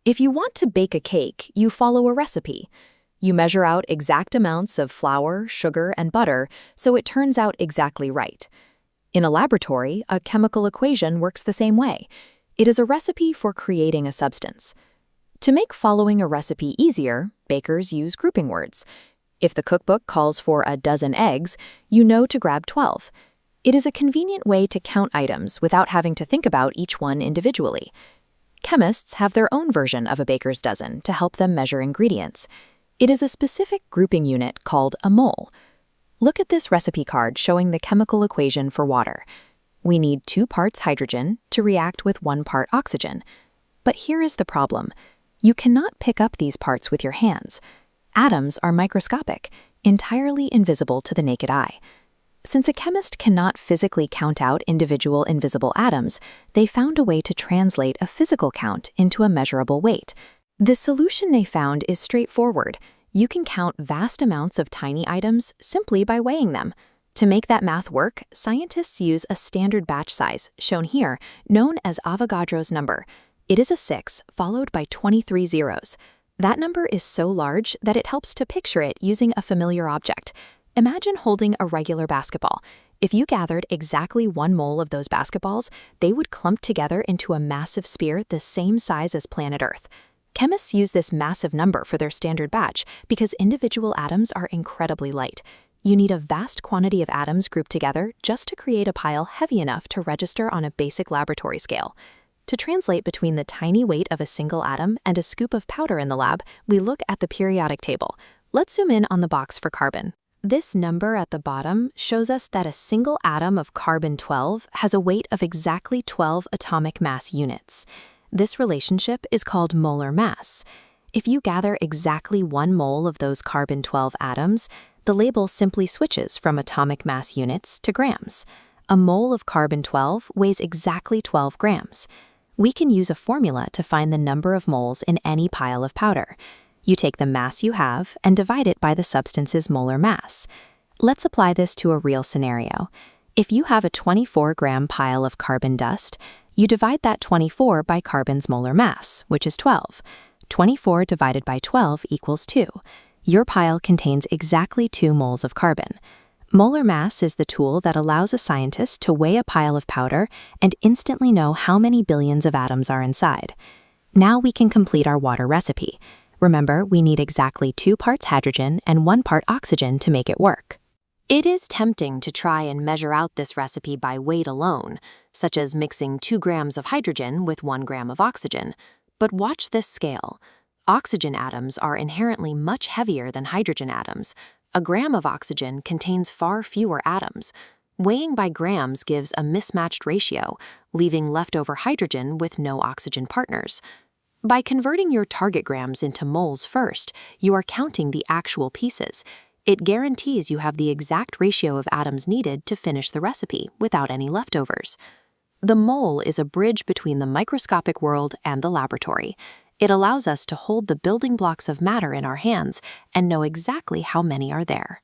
If you want to bake a cake, you follow a recipe. You measure out exact amounts of flour, sugar, and butter so it turns out exactly right. In a laboratory, a chemical equation works the same way. It is a recipe for creating a substance. To make following a recipe easier, bakers use grouping words. If the cookbook calls for a dozen eggs, you know to grab 12. It is a convenient way to count items without having to think about each one individually. Chemists have their own version of a baker's dozen to help them measure ingredients. It is a specific grouping unit called a mole. Look at this recipe card showing the chemical equation for water. We need 2 parts hydrogen to react with 1 part oxygen. But here is the problem. You cannot pick up these parts with your hands. Atoms are microscopic, entirely invisible to the naked eye. Since a chemist cannot physically count out individual invisible atoms, they found a way to translate a physical count into a measurable weight. The solution they found is straightforward. You can count vast amounts of tiny items simply by weighing them. To make that math work, scientists use a standard batch size, shown here, known as Avogadro's number. It is a 6, followed by 23 zeros. That number is so large that it helps to picture it using a familiar object. Imagine holding a regular basketball. If you gathered exactly 1 mole of those basketballs, they would clump together into a massive sphere the same size as planet Earth. Chemists use this massive number for their standard batch because individual atoms are incredibly light. You need a vast quantity of atoms grouped together just to create a pile heavy enough to register on a basic laboratory scale. To translate between the tiny weight of a single atom and a scoop of powder in the lab, we look at the periodic table. Let's zoom in on the box for carbon. This number at the bottom shows us that a single atom of carbon-12 has a weight of exactly 12 atomic mass units. This relationship is called molar mass. If you gather exactly 1 mole of those carbon-12 atoms, the label simply switches from atomic mass units to grams. A mole of carbon-12 weighs exactly 12 grams. We can use a formula to find the number of moles in any pile of powder. You take the mass you have and divide it by the substance's molar mass. Let's apply this to a real scenario. If you have a 24-gram pile of carbon dust, you divide that 24 by carbon's molar mass, which is 12. 24 divided by 12 equals 2. Your pile contains exactly 2 moles of carbon. Molar mass is the tool that allows a scientist to weigh a pile of powder and instantly know how many billions of atoms are inside. Now we can complete our water recipe. Remember, we need exactly 2 parts hydrogen and 1 part oxygen to make it work. It is tempting to try and measure out this recipe by weight alone, such as mixing 2 grams of hydrogen with 1 gram of oxygen. But watch this scale. Oxygen atoms are inherently much heavier than hydrogen atoms. A gram of oxygen contains far fewer atoms. Weighing by grams gives a mismatched ratio, leaving leftover hydrogen with no oxygen partners. By converting your target grams into moles first, you are counting the actual pieces. It guarantees you have the exact ratio of atoms needed to finish the recipe without any leftovers. The mole is a bridge between the microscopic world and the laboratory. It allows us to hold the building blocks of matter in our hands and know exactly how many are there.